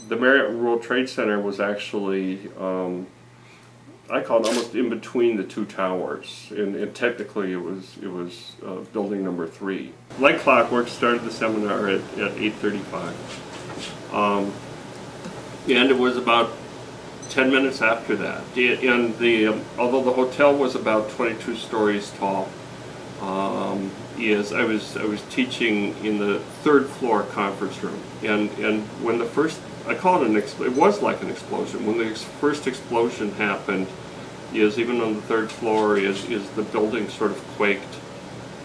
The Marriott World Trade Center was actually, I call it almost in between the two towers, and technically it was building number 3. Like clockwork, started the seminar at 8:35, and it was about 10 minutes after that. And although the hotel was about 22 stories tall, I was teaching in the 3rd floor conference room, and when the first, I call it it was like an explosion. When the first explosion happened, even on the 3rd floor, the building sort of quaked,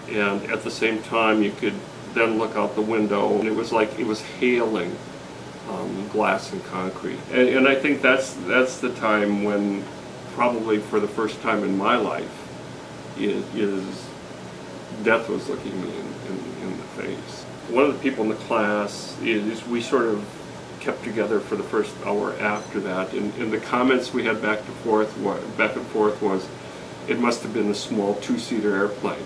and at the same time you could then look out the window, and it was like it was hailing glass and concrete. And I think that's the time when, probably for the first time in my life, death was looking me in the face. One of the people in the class we sort of kept together for the first hour after that, and the comments we had back and forth was, it must have been a small 2-seater airplane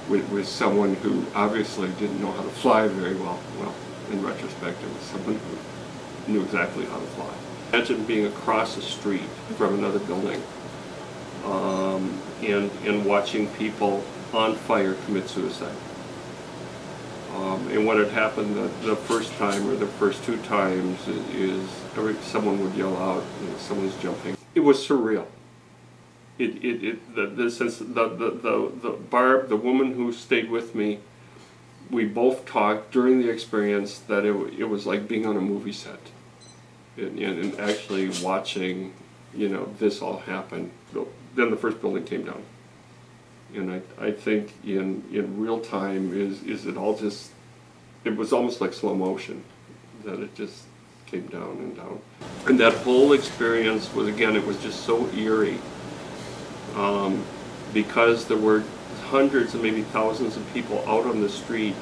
with someone who obviously didn't know how to fly very well. Well, in retrospect, it was someone who knew exactly how to fly. Imagine being across the street from another building and watching people on fire commit suicide. And what had happened the first time or the first 2 times is someone would yell out, someone's jumping. It was surreal. Barb, the woman who stayed with me, we both talked during the experience that it was like being on a movie set, and actually watching, this all happen. Then the first building came down. And I think in real time it all just, it was almost like slow motion, that it just came down and down. And that whole experience was, again, it was just so eerie, because there were hundreds and maybe thousands of people out on the street,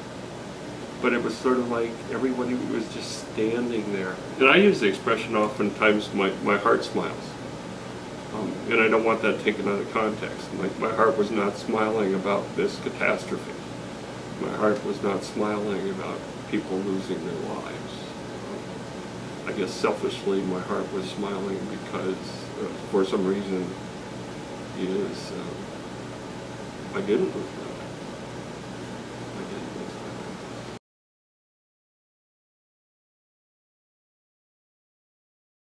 but it was sort of like everybody was just standing there. And I use the expression oftentimes, my heart smiles. And I don't want that taken out of context. My heart was not smiling about this catastrophe. My heart was not smiling about people losing their lives. I guess selfishly, my heart was smiling because, for some reason, I didn't lose my life.